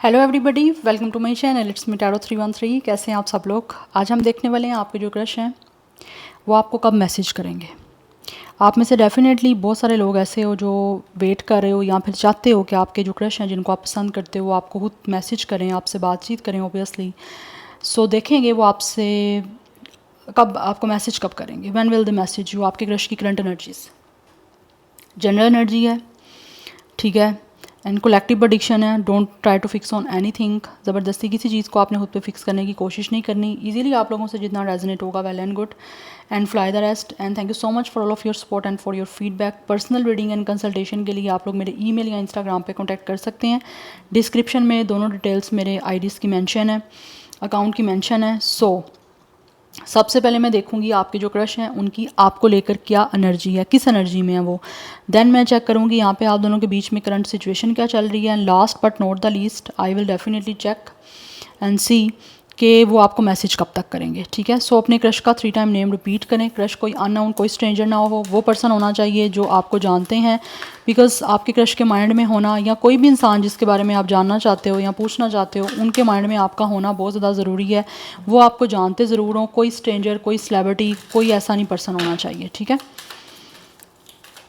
Hello everybody, welcome to my channel. It's me tarot 313। कैसे हैं आप सब लोग। आज हम देखने वाले हैं आपके जो क्रश हैं वो आपको कब मैसेज करेंगे। आप में से डेफिनेटली बहुत सारे लोग ऐसे हो जो वेट कर रहे हो या फिर चाहते हो कि आपके जो क्रश हैं जिनको आप पसंद करते हो वो आपको खुद मैसेज करें, आपसे बातचीत करें ऑब्वियसली। सो देखेंगे वो आपसे कब आपको मैसेज कब करेंगे। When will the message you. आपके क्रश की करंट एनर्जीज जनरल एनर्जी है, ठीक है, एंड कलेक्टिव प्रेडिक्शन है। Don't try to fix on anything. ज़बरदस्ती किसी चीज़ को आपने खुद पे फिक्स करने की कोशिश नहीं करनी। इजीली आप लोगों से जितना रेजोनेट होगा well and good, and fly the rest. And thank you so much for all of your support and for your feedback. Personal reading and consultation के लिए आप लोग मेरे ईमेल या इंस्टाग्राम पे कांटेक्ट कर सकते हैं। डिस्क्रिप्शन में दोनों डिटेल्स मेरे आईडीज़ की मेंशन है, अकाउंट की मेंशन है। सो सबसे पहले मैं देखूंगी आपके जो क्रश हैं उनकी आपको लेकर क्या एनर्जी है, किस एनर्जी में है वो। देन मैं चेक करूंगी यहाँ पे आप दोनों के बीच में करंट सिचुएशन क्या चल रही है। Last but not the least I will definitely check and see कि वो आपको मैसेज कब तक करेंगे, ठीक है। सो अपने क्रश का 3 टाइम नेम रिपीट करें। क्रश कोई अननोन, कोई स्ट्रेंजर ना हो, वो पर्सन होना चाहिए जो आपको जानते हैं। बिकॉज आपके क्रश के माइंड में होना, या कोई भी इंसान जिसके बारे में आप जानना चाहते हो या पूछना चाहते हो, उनके माइंड में आपका होना बहुत ज़्यादा ज़रूरी है। वो आपको जानते ज़रूर हो। कोई स्ट्रेंजर, कोई सेलिब्रिटी, कोई ऐसा नहीं पर्सन होना चाहिए, ठीक है।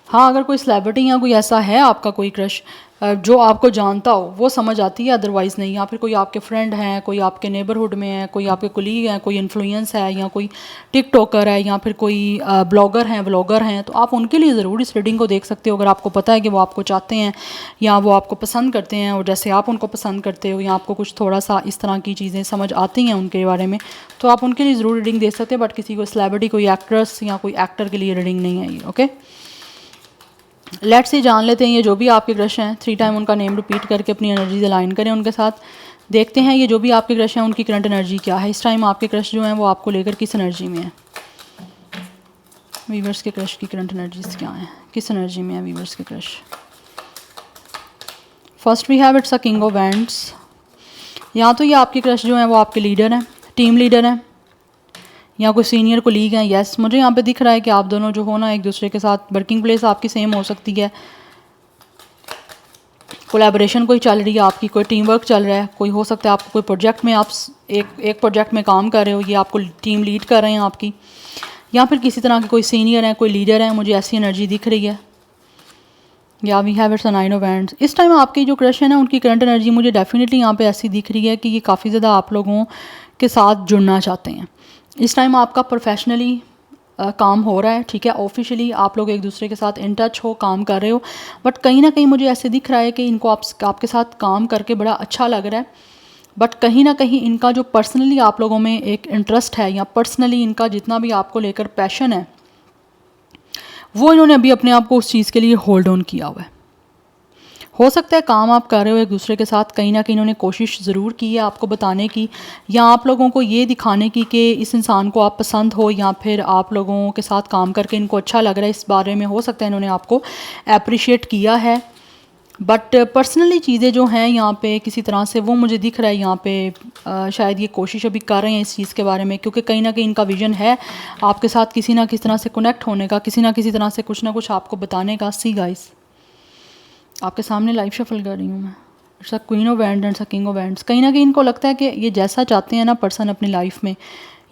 हाँ, अगर कोई सेलिब्रिटी या कोई ऐसा है आपका कोई क्रश जो आपको जानता हो वो समझ आती है, अदरवाइज़ नहीं। या फिर कोई आपके फ्रेंड हैं, कोई आपके नेबरहुड में है, कोई आपके कुलीग हैं, कोई इन्फ्लुएंस है, या कोई टिकटॉकर है, या फिर कोई ब्लॉगर हैं, व्लॉगर हैं, तो आप उनके लिए ज़रूर इस रीडिंग को देख सकते हो। अगर आपको पता है कि वो आपको चाहते हैं या वो आपको पसंद करते हैं और जैसे आप उनको पसंद करते हो, या आपको कुछ थोड़ा सा इस तरह की चीज़ें समझ आती हैं उनके बारे में, तो आप उनके लिए ज़रूर रीडिंग दे सकते हैं। बट किसी को सेलिब्रिटी, कोई एक्ट्रेस या कोई एक्टर के लिए रीडिंग नहीं है ये, ओके। लेट्स से जान लेते हैं ये जो भी आपके क्रश हैं। 3 टाइम उनका नेम रिपीट करके अपनी एनर्जीज अलाइन करें उनके साथ। देखते हैं ये जो भी आपके क्रश हैं उनकी करंट एनर्जी क्या है। इस टाइम आपके क्रश जो हैं वो आपको लेकर किस एनर्जी में है। वीवर्स के क्रश की करंट एनर्जीज क्या हैं, किस एनर्जी में है वीवर्स के crush. First we have it's a king of wands. या तो ये आपके क्रश जो हैं वो आपके लीडर हैं, टीम लीडर हैं, या कोई सीनियर कोलीग हैं। यस, मुझे यहाँ पे दिख रहा है कि आप दोनों जो हो ना एक दूसरे के साथ, वर्किंग प्लेस आपकी सेम हो सकती है, कोलैबोरेशन कोई चल रही है आपकी, कोई टीम वर्क चल रहा है, कोई हो सकता है आपको कोई प्रोजेक्ट में आप एक प्रोजेक्ट में काम कर रहे हो, ये आपको टीम लीड कर रहे हैं आपकी, या फिर किसी तरह के कोई सीनियर है, कोई लीडर है। मुझे ऐसी एनर्जी दिख रही है। या we have it's a 9 of wands. इस टाइम आपकी जो क्रश है ना उनकी करंट एनर्जी मुझे डेफिनेटली यहाँ पे ऐसी दिख रही है कि ये काफ़ी ज़्यादा आप लोगों के साथ जुड़ना चाहते हैं। इस टाइम आपका प्रोफेशनली काम हो रहा है, ठीक है। ऑफिशियली आप लोग एक दूसरे के साथ इन टच हो, काम कर रहे हो, बट कहीं ना कहीं मुझे ऐसे दिख रहा है कि इनको आपके साथ काम करके बड़ा अच्छा लग रहा है। बट कहीं ना कहीं इनका जो पर्सनली आप लोगों में एक इंटरेस्ट है, या पर्सनली इनका जितना भी आपको लेकर पैशन है, वो इन्होंने अभी अपने आप को उस चीज़ के लिए होल्ड ऑन किया हुआ है। हो सकता है काम आप कर रहे हो एक दूसरे के साथ, कहीं ना कहीं इन्होंने कोशिश ज़रूर की है आपको बताने की, या आप लोगों को ये दिखाने की कि इस इंसान को आप पसंद हो, या फिर आप लोगों के साथ काम करके इनको अच्छा लग रहा है। इस बारे में हो सकता है इन्होंने आपको अप्रिशिएट किया है। बट पर्सनली चीज़ें जो हैं यहाँ पे किसी तरह से वो मुझे दिख रहा है यहाँ पे शायद ये कोशिश अभी कर रहे हैं इस चीज़ के बारे में, क्योंकि कहीं ना कहीं इनका विजन है आपके साथ किसी ना किसी तरह से कनेक्ट होने का, किसी ना किसी तरह से कुछ ना कुछ आपको बताने का। सी गाइस, आपके सामने लाइव शफल कर रही हूँ मैं। It's a queen of wands and a king of wands. कहीं ना कहीं इनको लगता है कि ये जैसा चाहते हैं ना पर्सन अपनी लाइफ में,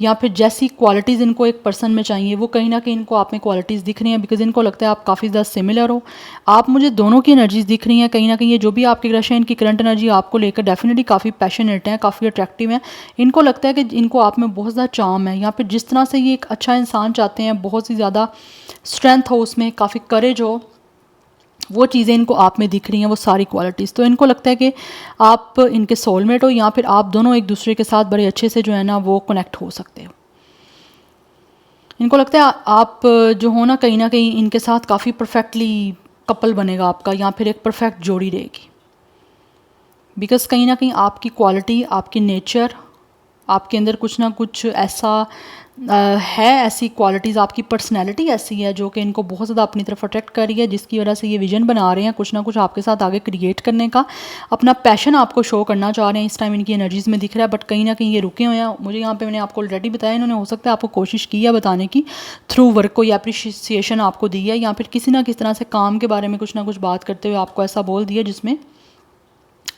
या फिर जैसी क्वालिटीज़ इनको एक पर्सन में चाहिए, वो कहीं ना कहीं इनको आप में क्वालिटीज़ दिख रही हैं। बिकॉज इनको लगता है आप काफ़ी ज़्यादा सिमिलर हो। आप मुझे दोनों की एनर्जीज दिख रही हैं। कहीं ना कहीं ये जो भी आपके क्रश हैं इनकी करंट एनर्जी आपको लेकर डेफिनेटली काफ़ी पैशनेट है, काफ़ी अट्रैक्टिव है। इनको लगता है कि इनको आप में बहुत ज़्यादा चार्म है, या फिर जिस तरह से ये एक अच्छा इंसान चाहते हैं, बहुत ही ज़्यादा स्ट्रेंथ हो उसमें, काफ़ी करेज हो, वो चीज़ें इनको आप में दिख रही हैं, वो सारी क्वालिटीज़। तो इनको लगता है कि आप इनके सोलमेट हो, या फिर आप दोनों एक दूसरे के साथ बड़े अच्छे से जो है ना वो कनेक्ट हो सकते हो। इनको लगता है आप जो हो ना कहीं इनके साथ काफ़ी परफेक्टली कपल बनेगा आपका, या फिर एक परफेक्ट जोड़ी रहेगी। बिकॉज कहीं ना कहीं आपकी क्वालिटी, आपकी नेचर, आपके अंदर कुछ ना कुछ ऐसा है, ऐसी क्वालिटीज़, आपकी पर्सनैलिटी ऐसी है जो कि इनको बहुत ज़्यादा अपनी तरफ अट्रैक्ट कर रही है, जिसकी वजह से ये विजन बना रहे हैं कुछ ना कुछ आपके साथ आगे क्रिएट करने का, अपना पैशन आपको शो करना चाह रहे हैं। इस टाइम इनकी एनर्जीज़ में दिख रहा है, बट कहीं ना कहीं ये रुके हुए हैं। मुझे यहाँ पे मैंने आपको ऑलरेडी बताया, इन्होंने हो सकता है आपको कोशिश की है बताने की, थ्रू वर्क कोई अप्रिशिएशन आपको दी है, या फिर किसी ना किसी तरह से काम के बारे में कुछ ना कुछ बात करते हुए आपको ऐसा बोल दिया जिसमें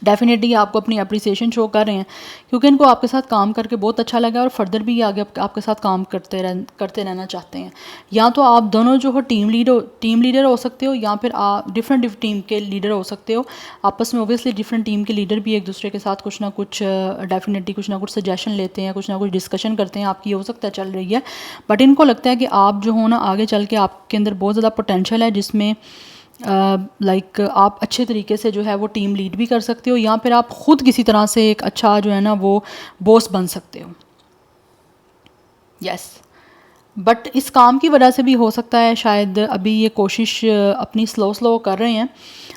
डेफिनेटली आपको अपनी अप्रिसिएशन शो कर रहे हैं क्योंकि इनको आपके साथ काम करके बहुत अच्छा लगा और फर्दर भी आगे आपके साथ काम करते रहना चाहते हैं। या तो आप दोनों जो हो टीम लीडर हो सकते हो, या फिर आप डिफरेंट टीम के लीडर हो सकते हो। आपस में ओबियसली डिफरेंट टीम के लीडर भी एक दूसरे के साथ कुछ ना कुछ डेफिनेटली कुछ ना कुछ सजेशन लेते हैं, कुछ ना कुछ डिस्कशन करते हैं। आपकी हो सकता है चल रही है, बट इनको लगता है कि आप जो हो ना आगे चल के आपके अंदर बहुत ज़्यादा पोटेंशियल है, जिसमें लाइक आप अच्छे तरीके से जो है वो टीम लीड भी कर सकते हो, या फिर आप ख़ुद किसी तरह से एक अच्छा जो है ना वो बॉस बन सकते हो। यस, बट इस काम की वजह से भी हो सकता है शायद अभी ये कोशिश अपनी स्लो कर रहे हैं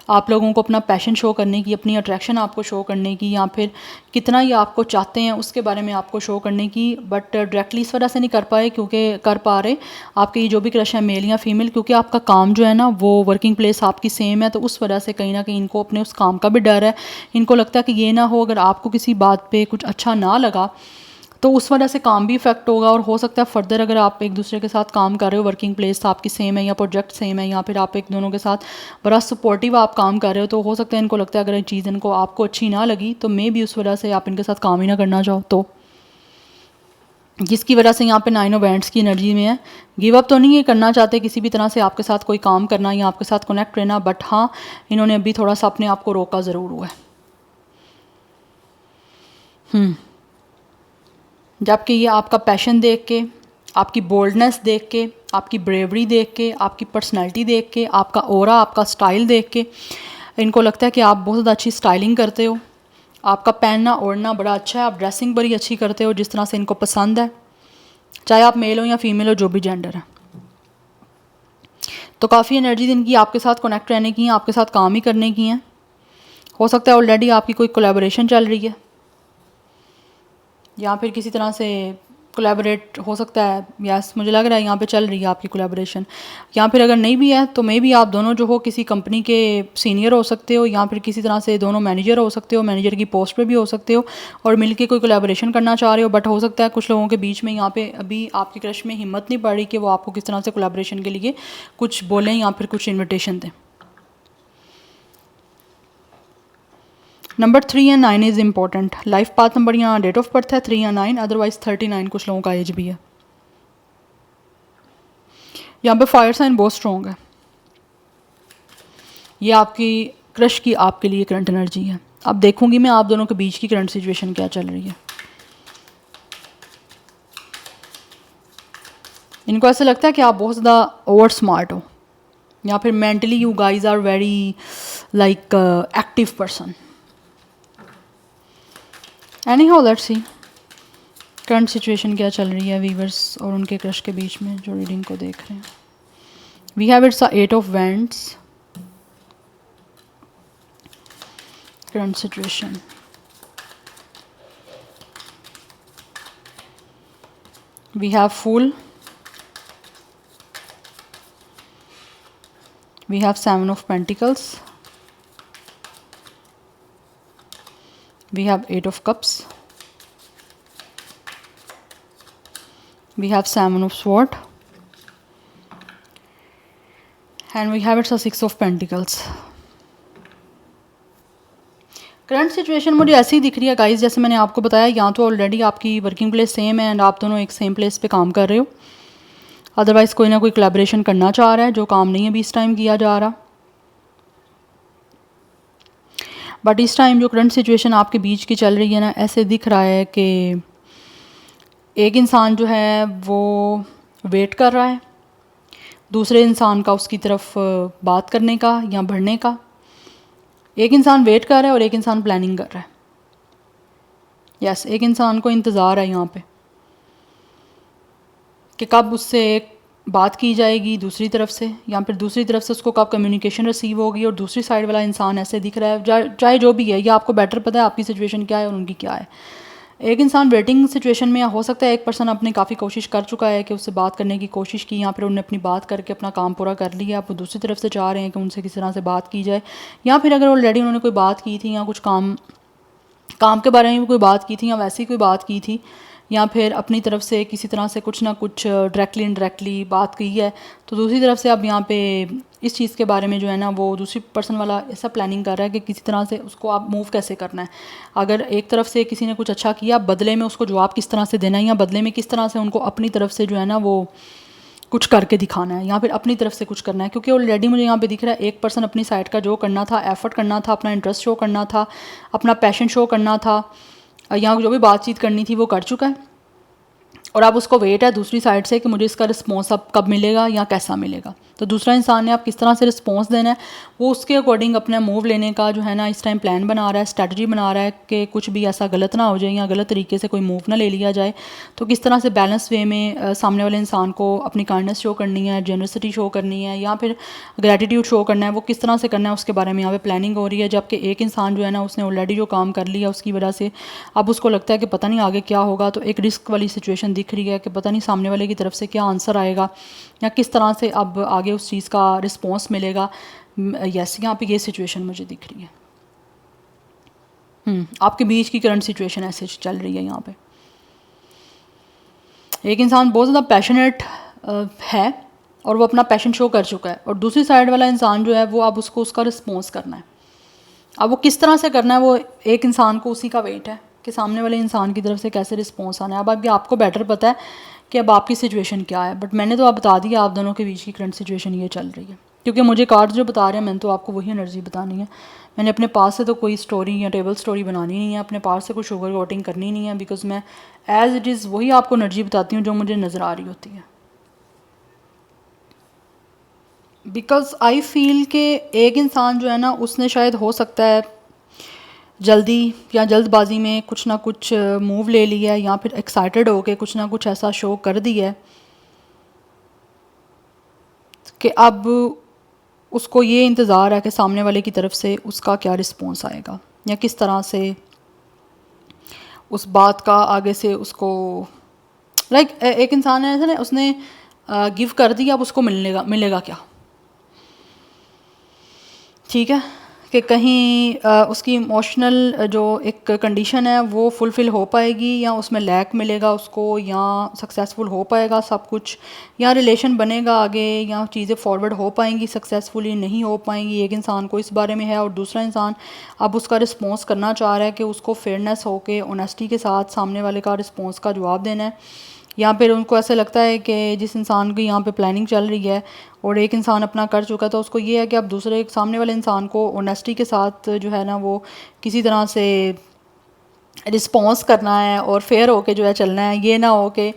आप लोगों को अपना पैशन शो करने की, अपनी अट्रैक्शन आपको शो करने की, या फिर कितना ये आपको चाहते हैं उसके बारे में आपको शो करने की, बट डायरेक्टली इस वजह से नहीं कर पा रहे आपके ये जो भी क्रश है मेल या फीमेल, क्योंकि आपका काम जो है ना वो वर्किंग प्लेस आपकी सेम है। तो उस वजह से कहीं ना कहीं इनको अपने उस काम का भी डर है। इनको लगता है कि ये ना हो अगर आपको किसी बात पे कुछ अच्छा ना लगा तो उस वजह से काम भी इफेक्ट होगा, और हो सकता है फर्दर अगर आप एक दूसरे के साथ काम कर रहे हो, वर्किंग प्लेस आपकी सेम है या प्रोजेक्ट सेम है, या फिर आप एक दोनों के साथ बड़ा सपोर्टिव आप काम कर रहे हो, तो हो सकता है इनको लगता है अगर ये चीज़ इनको आपको अच्छी ना लगी तो मे भी उस वजह से आप इनके साथ काम ही ना करना चाहो, तो जिसकी वजह से यहाँ पे 9 ऑफ वैंड्स की एनर्जी में है। गिव अप तो नहीं ये करना चाहते किसी भी तरह से आपके साथ कोई काम करना या आपके साथ कनेक्ट रहना, बट हाँ इन्होंने अभी थोड़ा सा अपने आप को रोका ज़रूर हुआ है। जबकि ये आपका पैशन देख के, आपकी बोल्डनेस देख के, आपकी ब्रेवरी देख के, आपकी पर्सनैलिटी देख के, आपका ओरा, आपका स्टाइल देख के इनको लगता है कि आप बहुत ज़्यादा अच्छी स्टाइलिंग करते हो, आपका पहनना ओढ़ना बड़ा अच्छा है, आप ड्रेसिंग बड़ी अच्छी करते हो जिस तरह से इनको पसंद है, चाहे आप मेल हो या फीमेल हो, जो भी जेंडर है। तो काफ़ी एनर्जी इनकी आपके साथ कनेक्ट रहने की हैं, आपके साथ काम ही करने की हैं। हो सकता है ऑलरेडी आपकी कोई कोलैबोरेशन चल रही है, या फिर किसी तरह से कोलैबोरेट हो सकता है। यस, मुझे लग रहा है यहाँ पे चल रही है आपकी कोलैबोरेशन। या फिर अगर नहीं भी है तो मे भी आप दोनों जो हो किसी कंपनी के सीनियर हो सकते हो, या फिर किसी तरह से दोनों मैनेजर हो सकते हो, मैनेजर की पोस्ट पे भी हो सकते हो, और मिलके कोई कोलैबोरेशन करना चाह रहे हो। बट हो सकता है कुछ लोगों के बीच में यहाँ पे अभी आपके क्रश में हिम्मत नहीं पड़ रही कि वो आपको किस तरह से कोलैबोरेशन के लिए कुछ बोलें या फिर कुछ इन्विटेशन दें। नंबर 3 या 9 is important. Life path number यहाँ डेट ऑफ बर्थ है 3 या 9, अदरवाइज 39 कुछ लोगों का एज भी है। यहाँ पे फायर साइन बहुत स्ट्रॉन्ग है। ये आपकी क्रश की आपके लिए करंट एनर्जी है। अब देखूंगी मैं आप दोनों के बीच की करंट सिचुएशन क्या चल रही है। इनको ऐसा लगता है कि आप बहुत ज़्यादा ओवर स्मार्ट हो, या फिर mentally you guys are very like active person. Anyhow let's see current situation क्या चल रही है वीवर्स और उनके क्रश के बीच में जो रीडिंग को देख रहे हैं। We have it's 8 of wands. Current situation, we have fool, we have 7 of Pentacles, we have 8 of Cups, we have 7 of Swords, and we have it's a 6 of Pentacles. Current situation मुझे ऐसी ही दिख रही है guys, जैसे मैंने आपको बताया, या तो ऑलरेडी आपकी वर्किंग प्लेस सेम है एंड आप दोनों एक सेम प्लेस पे काम कर रहे हो, अदरवाइज़ कोई ना कोई कोलैबोरेशन करना चाह रहा है जो काम नहीं अभी इस टाइम किया जा रहा। बट इस टाइम जो करंट सिचुएशन आपके बीच की चल रही है ना, ऐसे दिख रहा है कि एक इंसान जो है वो वेट कर रहा है दूसरे इंसान का उसकी तरफ बात करने का या बढ़ने का। एक इंसान वेट कर रहा है और एक इंसान प्लानिंग कर रहा है। यस, एक इंसान को इंतज़ार है यहाँ पे कि कब उससे एक बात की जाएगी दूसरी तरफ से, या फिर दूसरी तरफ से उसको कब कम्युनिकेशन रिसीव होगी, और दूसरी साइड वाला इंसान ऐसे दिख रहा है, चाहे जो भी है, या आपको बेटर पता है आपकी सिचुएशन क्या है और उनकी क्या है। एक इंसान वेटिंग सिचुएशन में, हो सकता है एक पर्सन अपने काफ़ी कोशिश कर चुका है कि उससे बात करने की कोशिश की, या फिर उन्होंने अपनी बात करके अपना काम पूरा कर लिया, आप वो दूसरी तरफ से चाह रहे हैं कि उनसे किस तरह से बात की जाए, या फिर अगर ऑलरेडी उन्होंने कोई बात की थी या कुछ काम के बारे में भी कोई बात की थी या वैसी कोई बात की थी, या फिर अपनी तरफ से किसी तरह से कुछ ना कुछ डायरेक्टली इनडायरेक्टली बात की है, तो दूसरी तरफ से अब यहाँ पे इस चीज़ के बारे में जो है ना वो दूसरी पर्सन वाला ऐसा प्लानिंग कर रहा है कि किसी तरह से उसको आप मूव कैसे करना है। अगर एक तरफ से किसी ने कुछ अच्छा किया, बदले में उसको जवाब किस तरह से देना है, या बदले में किस तरह से उनको अपनी तरफ से जो है ना वो कुछ करके दिखाना है, या फिर अपनी तरफ से कुछ करना है। क्योंकि ऑलरेडी मुझे यहाँ पे दिख रहा है एक पर्सन अपनी साइड का जो करना था, एफर्ट करना था, अपना इंटरेस्ट शो करना था, अपना पैशन शो करना था, यहाँ जो भी बातचीत करनी थी वो कर चुका है, और अब उसको वेट है दूसरी साइड से कि मुझे इसका रिस्पॉन्स अब कब मिलेगा या कैसा मिलेगा। तो दूसरा इंसान ने आप किस तरह से रिस्पॉन्स देना है वो उसके अकॉर्डिंग अपना मूव लेने का जो है ना इस टाइम प्लान बना रहा है, स्ट्रैटेजी बना रहा है कि कुछ भी ऐसा गलत ना हो जाए या गलत तरीके से कोई मूव ना ले लिया जाए। तो किस तरह से बैलेंस वे में सामने वाले इंसान को अपनी काइंडनेस शो करनी है, जेनरसिटी शो करनी है, या फिर ग्रैटिट्यूड शो करना है, वो किस तरह से करना है उसके बारे में यहाँ पे प्लानिंग हो रही है। जबकि एक इंसान जो है ना उसने ऑलरेडी जो काम कर लिया उसकी वजह से अब उसको लगता है कि पता नहीं आगे क्या होगा। तो एक रिस्क वाली सिचुएशन दिख रही है कि पता नहीं सामने वाले की तरफ से क्या आंसर आएगा या किस तरह से अब आगे उस चीज़ का रिस्पॉन्स मिलेगा। यस, यहाँ पे ये सिचुएशन मुझे दिख रही है। आपके बीच की करंट सिचुएशन ऐसे चल रही है। यहाँ पे एक इंसान बहुत ज़्यादा पैशनेट है और वो अपना पैशन शो कर चुका है, और दूसरी साइड वाला इंसान जो है वो अब उसको उसका रिस्पॉन्स करना है। अब वो किस तरह से करना है वो एक इंसान को उसी का वेट है कि सामने वाले इंसान की तरफ से कैसे रिस्पॉन्स आना है। अब आपको बेटर पता है कि अब आपकी सिचुएशन क्या है, बट मैंने तो आप बता दिया आप दोनों के बीच की करंट सिचुएशन ये चल रही है। क्योंकि मुझे कार्ड्स जो बता रहे हैं मैंने तो आपको वही एनर्जी बतानी है। मैंने अपने पास से तो कोई स्टोरी या टेबल स्टोरी बनानी नहीं है, अपने पास से कोई शुगर कोटिंग करनी नहीं है, बिकॉज मैं एज इट इज़ वही आपको एनर्जी बताती हूँ जो मुझे नज़र आ रही होती है। बिकॉज आई फील कि एक इंसान जो है ना उसने शायद हो सकता है जल्दी या जल्दबाजी में कुछ ना कुछ मूव ले लिया है, या फिर एक्साइटेड होके कुछ ना कुछ ऐसा शो कर दिया है कि अब उसको ये इंतज़ार है कि सामने वाले की तरफ से उसका क्या रिस्पॉन्स आएगा या किस तरह से उस बात का आगे से उसको एक इंसान है ऐसा ना उसने गिव कर दिया, अब उसको मिलेगा क्या। ठीक है कि कहीं उसकी इमोशनल जो एक कंडीशन है वो फुलफ़िल हो पाएगी या उसमें लैक मिलेगा उसको, या सक्सेसफुल हो पाएगा सब कुछ, या रिलेशन बनेगा आगे, या चीज़ें फॉरवर्ड हो पाएंगी सक्सेसफुली नहीं हो पाएंगी। एक इंसान को इस बारे में है और दूसरा इंसान अब उसका रिस्पॉन्स करना चाह रहा है कि उसको फेयरनेस हो के ऑनेस्टी के साथ सामने वाले का रिस्पॉन्स का जवाब देना है। या फिर उनको ऐसा लगता है कि जिस इंसान की यहाँ पे प्लानिंग चल रही है और एक इंसान अपना कर चुका है, तो उसको ये है कि अब दूसरे सामने वाले इंसान को ऑनेस्टी के साथ जो है ना वो किसी तरह से रिस्पॉन्स करना है और फेयर होके जो है चलना है। ये ना हो कि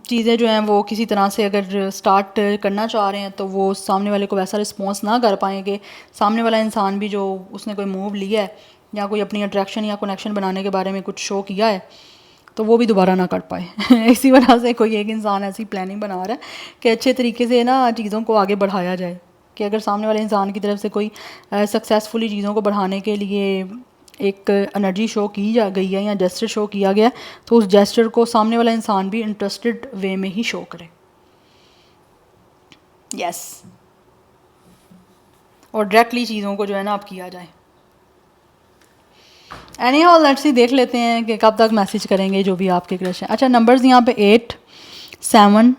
चीज़ें जो हैं वो किसी तरह से अगर स्टार्ट करना चाह रहे हैं तो वो सामने वाले को वैसा रिस्पॉन्स ना कर पाएंगे, सामने वाला इंसान भी जो उसने कोई मूव लिया है या कोई अपनी अट्रैक्शन या कनेक्शन बनाने के बारे में कुछ शो किया है तो वो भी दोबारा ना कर पाए। इसी वजह से कोई एक इंसान ऐसी प्लानिंग बना रहा है कि अच्छे तरीके से ना चीज़ों को आगे बढ़ाया जाए, कि अगर सामने वाले इंसान की तरफ से कोई सक्सेसफुली चीज़ों को बढ़ाने के लिए एक एनर्जी शो की जा गई है या जेस्चर शो किया गया, तो उस जेस्चर को सामने वाला इंसान भी इंटरेस्टेड वे में ही शो करे। यस, और डायरेक्टली चीज़ों को जो है ना आप किया जाए। एनी हाउ लेट्स सी, देख लेते हैं कि कब तक मैसेज करेंगे जो भी आपके क्रश हैं। अच्छा, नंबर्स यहाँ पे 8, 7,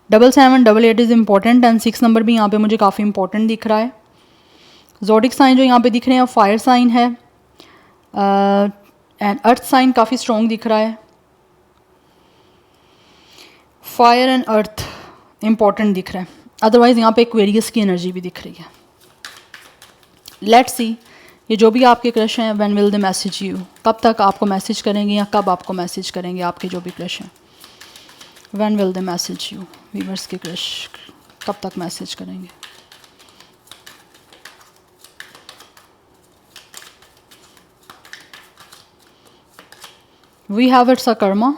7, 8 इज़ इम्पॉर्टेंट, एंड 6 नंबर भी यहाँ पे मुझे काफ़ी इंपॉर्टेंट दिख रहा है। ज़ोडिक साइन जो यहाँ पे दिख रहे हैं फायर साइन है, एंड अर्थ साइन काफ़ी स्ट्रॉन्ग दिख रहा है। फायर एंड अर्थ इम्पॉर्टेंट दिख रहा है, अदरवाइज़ यहाँ पे एक्वेरियस की एनर्जी भी दिख रही है। लेट्स सी, ये जो भी आपके क्रश हैं, when will they message you, कब तक आपको मैसेज करेंगे या कब आपको मैसेज करेंगे आपके जो भी क्रश हैं। When will they message you, viewers के क्रश कब तक मैसेज करेंगे। We have it's a karma,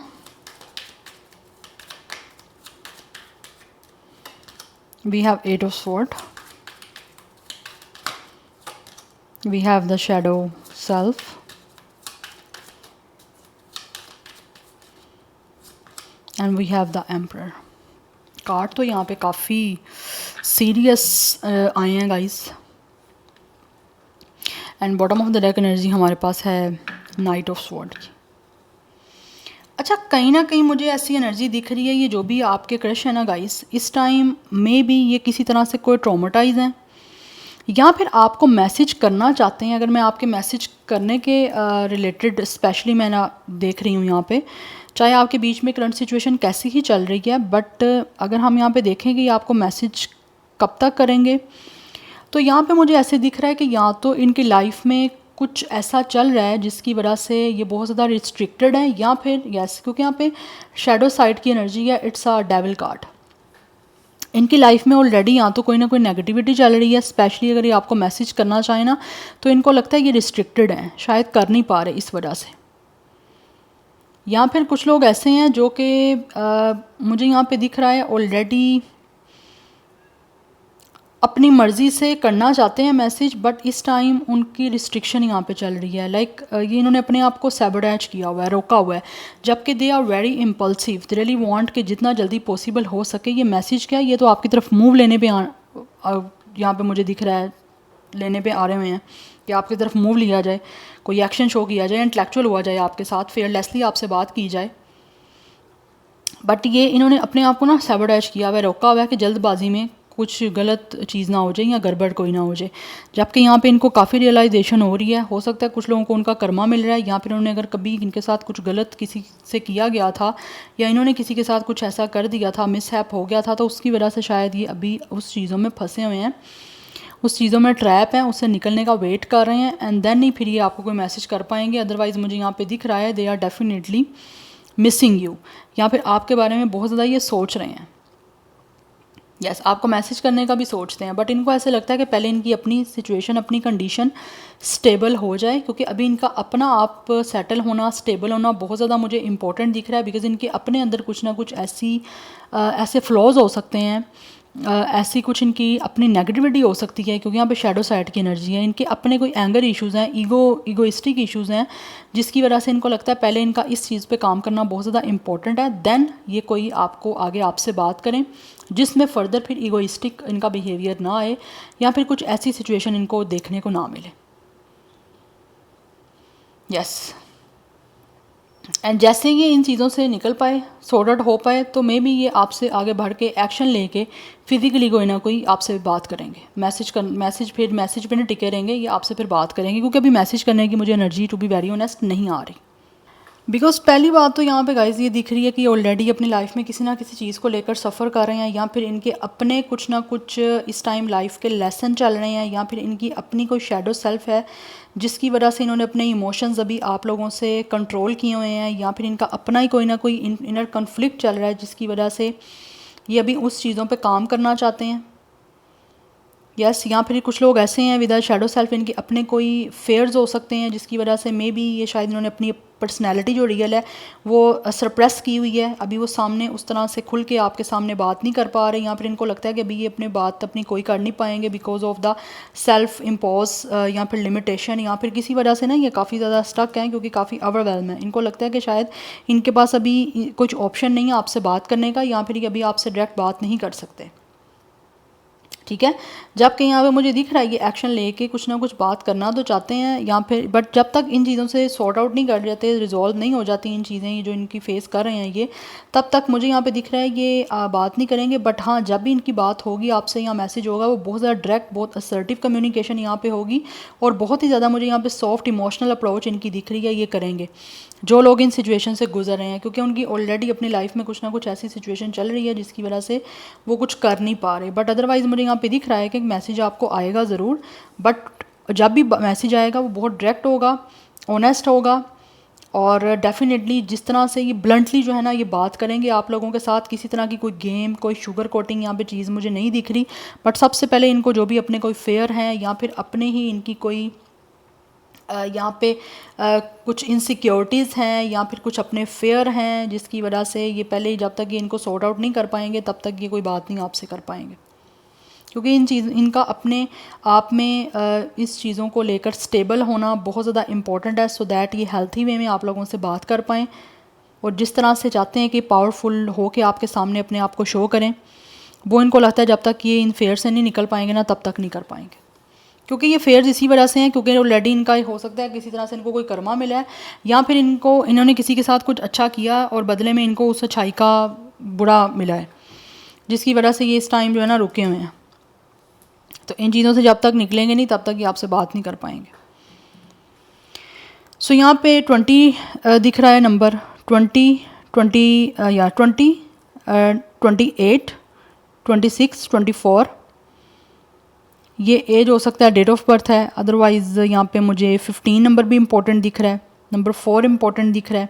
we have 8 of sword, we have the shadow self, and we have the emperor। Card तो यहाँ पे काफ़ी सीरियस आए हैं guys, and bottom of the deck energy हमारे पास है नाइट ऑफ स्वॉर्ड की। अच्छा, कहीं ना कहीं मुझे ऐसी एनर्जी दिख रही है, ये जो भी आपके क्रश है ना गाइस, इस टाइम में भी ये किसी तरह से कोई ट्रॉमेटाइज हैं, या फिर आपको मैसेज करना चाहते हैं। अगर मैं आपके मैसेज करने के रिलेटेड स्पेशली मैं ना देख रही हूँ यहाँ पे, चाहे आपके बीच में करंट सिचुएशन कैसी ही चल रही है, बट अगर हम यहाँ पे देखें कि आपको मैसेज कब तक करेंगे, तो यहाँ पे मुझे ऐसे दिख रहा है कि या तो इनकी लाइफ में कुछ ऐसा चल रहा है जिसकी वजह से ये बहुत ज़्यादा रिस्ट्रिक्टेड है, या फिर यस, क्योंकि यहाँ पे शेडो साइड की एनर्जी है, इट्स अ डेविल कार्ड। इनकी लाइफ में ऑलरेडी यहाँ तो कोई ना कोई नेगेटिविटी चल रही है, स्पेशली अगर ये आपको मैसेज करना चाहे ना, तो इनको लगता है ये रिस्ट्रिक्टेड है, शायद कर नहीं पा रहे इस वजह से। या फिर कुछ लोग ऐसे हैं जो कि मुझे यहाँ पे दिख रहा है ऑलरेडी अपनी मर्ज़ी से करना चाहते हैं मैसेज, बट इस टाइम उनकी रिस्ट्रिक्शन यहाँ पे चल रही है। लाइक ये इन्होंने अपने आप को सैबोटैज किया हुआ है, रोका हुआ है, जबकि they are very impulsive, they really want कि जितना जल्दी पॉसिबल हो सके ये मैसेज क्या है, ये तो आपकी तरफ मूव लेने पे यहाँ पे मुझे दिख रहा है, लेने पे आ रहे हुए हैं कि आपकी तरफ मूव लिया जाए, कोई एक्शन शो किया जाए, इंटेलेक्चुअल हुआ जाए आपके साथ, फेयरलेसली आपसे बात की जाए। बट ये इन्होंने अपने आप को ना सैबोटैज किया हुआ है, रोका हुआ है कि जल्दबाजी में कुछ गलत चीज़ ना हो जाए या गड़बड़ कोई ना हो जाए। जबकि यहाँ पे इनको काफ़ी रियलाइजेशन हो रही है, हो सकता है कुछ लोगों को उनका कर्मा मिल रहा है, या फिर उन्होंने अगर कभी इनके साथ कुछ गलत किसी से किया गया था, या इन्होंने किसी के साथ कुछ ऐसा कर दिया था, मिसहैप हो गया था, तो उसकी वजह से शायद ये अभी उस चीज़ों में फंसे हुए हैं, उस चीज़ों में ट्रैप हैं, उससे निकलने का वेट कर रहे हैं, एंड देन ही फिर ये आपको कोई मैसेज कर पाएंगे। अदरवाइज़ मुझे यहाँ पे दिख रहा है they are definitely missing you, या फिर आपके बारे में बहुत ज़्यादा ये सोच रहे हैं। यस, आपको मैसेज करने का भी सोचते हैं, बट इनको ऐसे लगता है कि पहले इनकी अपनी सिचुएशन, अपनी कंडीशन स्टेबल हो जाए, क्योंकि अभी इनका अपना आप सेटल होना, स्टेबल होना बहुत ज़्यादा मुझे इंपॉर्टेंट दिख रहा है। बिकॉज इनके अपने अंदर कुछ ना कुछ ऐसे फ्लॉज हो सकते हैं, ऐसी कुछ इनकी अपनी नेगेटिविटी हो सकती है, क्योंकि यहाँ पे शैडो साइड की एनर्जी है, इनके अपने कोई एंगर इश्यूज़ हैं, ईगोइस्टिक इश्यूज़ हैं, जिसकी वजह से इनको लगता है पहले इनका इस चीज़ पे काम करना बहुत ज़्यादा इंपॉर्टेंट है, देन ये कोई आपको आगे आपसे बात करें जिसमें फ़र्दर फिर ईगोइस्टिक इनका बिहेवियर ना आए, या फिर कुछ ऐसी सिचुएशन इनको देखने को ना मिले। यस, एंड जैसे ये इन चीज़ों से निकल पाए, सॉर्ट आउट हो पाए, तो मे बी ये आपसे आगे बढ़ के एक्शन लेके फिजिकली कोई ना कोई आपसे बात करेंगे। मैसेज पे नहीं टिके रहेंगे, ये आपसे फिर बात करेंगे, क्योंकि अभी मैसेज करने की मुझे energy to be very honest नहीं आ रही। बिकॉज पहली बात तो यहाँ पे गाइज ये दिख रही है कि ऑलरेडी अपनी लाइफ में किसी ना किसी चीज़ को लेकर सफ़र कर रहे हैं, या फिर इनके अपने कुछ ना कुछ इस टाइम लाइफ के लेसन चल रहे हैं, या फिर इनकी अपनी कोई शैडो सेल्फ है जिसकी वजह से इन्होंने अपने इमोशंस अभी आप लोगों से कंट्रोल किए हुए हैं, या फिर इनका अपना ही कोई ना कोई इनर कन्फ्लिक्ट चल रहा है जिसकी वजह से ये अभी उस चीज़ों पे काम करना चाहते हैं। यस, या फिर कुछ लोग ऐसे हैं विद शैडो सेल्फ, इनके अपने कोई फेयर्स हो सकते हैं जिसकी वजह से मे बी ये शायद इन्होंने अपनी पर्सनैलिटी जो रियल है वो सप्रेस की हुई है, अभी वो सामने उस तरह से खुल के आपके सामने बात नहीं कर पा रहे, या फिर इनको लगता है कि अभी ये अपनी बात अपनी कोई कर नहीं पाएंगे because of the self impose या फिर लिमिटेशन, या फिर किसी वजह से ना ये काफ़ी ज़्यादा स्टक हैं, क्योंकि काफ़ी ओवरवेलम है। इनको लगता है कि शायद इनके पास अभी कुछ ऑप्शन नहीं है आपसे बात करने का, या फिर ये अभी आपसे डायरेक्ट बात नहीं कर सकते। ठीक है, जबकि यहाँ पे मुझे दिख रहा है ये एक्शन लेके कुछ ना कुछ बात करना तो चाहते हैं, या फिर बट जब तक इन चीज़ों से सॉर्ट आउट नहीं कर जाते, रिजॉल्व नहीं हो जाती इन चीज़ें ये जो इनकी फेस कर रहे हैं ये, तब तक मुझे यहाँ पे दिख रहा है ये बात नहीं करेंगे। बट हाँ, जब भी इनकी बात होगी आपसे या मैसेज होगा, वो बहुत ज़्यादा डायरेक्ट, बहुत असर्टिव कम्युनिकेशन यहाँ पे होगी, और बहुत ही ज़्यादा मुझे यहाँ पे सॉफ्ट इमोशनल अप्रोच इनकी दिख रही है, ये करेंगे जो लोग इन सिचुएशन से गुजर रहे हैं, क्योंकि उनकी ऑलरेडी अपनी लाइफ में कुछ ना कुछ ऐसी सिचुएशन चल रही है जिसकी वजह से वो कुछ कर नहीं पा रहे। बट अदरवाइज़ मुझे यहाँ पे दिख रहा है कि मैसेज आपको आएगा ज़रूर, बट जब भी मैसेज आएगा वो बहुत डायरेक्ट होगा, ऑनेस्ट होगा, और डेफिनेटली जिस तरह से ये ब्लंटली जो है ना ये बात करेंगे आप लोगों के साथ, किसी तरह की कोई गेम, कोई शुगर कोटिंग यहाँ पे चीज़ मुझे नहीं दिख रही। बट सबसे पहले इनको जो भी अपने कोई फेयर हैं, या फिर अपने ही इनकी कोई यहाँ पे कुछ इनसिक्योरिटीज़ हैं, या फिर कुछ अपने फेयर हैं जिसकी वजह से ये पहले जब तक ये इनको सॉर्ट आउट नहीं कर पाएंगे तब तक ये कोई बात नहीं आपसे कर पाएंगे, क्योंकि इनका अपने आप में इस चीज़ों को लेकर स्टेबल होना बहुत ज़्यादा इंपॉर्टेंट है, सो दैट ये हेल्थी वे में आप लोगों से बात कर पाएँ, और जिस तरह से चाहते हैं कि पावरफुल हो के आपके सामने अपने आप को शो करें, वो इनको लगता है जब तक ये इन फेयर से नहीं निकल पाएंगे ना तब तक नहीं कर पाएंगे। क्योंकि ये फेयर्स इसी वजह से हैं क्योंकि ऑलरेडी इनका हो सकता है किसी तरह से इनको कोई कर्मा मिला है या फिर इन्होंने किसी के साथ कुछ अच्छा किया और बदले में इनको उस अच्छाई का बुरा मिला है, जिसकी वजह से ये इस टाइम जो है ना रुके हुए हैं। तो इन चीज़ों से जब तक निकलेंगे नहीं तब तक ये आपसे बात नहीं कर पाएंगे। सो यहाँ पे 20 दिख रहा है नंबर 20, 28, 26, 24। ये एज हो सकता है, डेट ऑफ बर्थ है। अदरवाइज़ यहाँ पे मुझे 15 नंबर भी इंपॉर्टेंट दिख रहा है, नंबर 4 इंपॉर्टेंट दिख रहा है।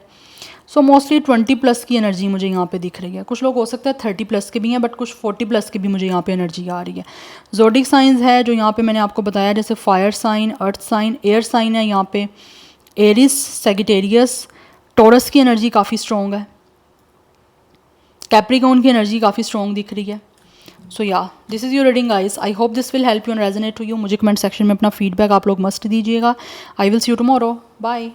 सो मोस्टली 20 प्लस की एनर्जी मुझे यहाँ पे दिख रही है। कुछ लोग हो सकता है 30 प्लस के भी हैं, बट कुछ 40 प्लस की भी मुझे यहाँ पे एनर्जी आ रही है। ज़ोडिक साइंस है जो यहाँ पे मैंने आपको बताया, जैसे fire sign, earth sign, air sign है यहाँ पे, एरिस, सेजिटेरियस, टॉरस की एनर्जी काफ़ी स्ट्रॉन्ग है, कैप्रिकॉर्न की एनर्जी काफ़ी स्ट्रॉन्ग दिख रही है। सो या this is your reading guys. I hope this will help you and resonate to you. मुझे कमेंट सेक्शन में अपना फीडबैक आप लोग मस्ट दीजिएगा। I will see you tomorrow. Bye.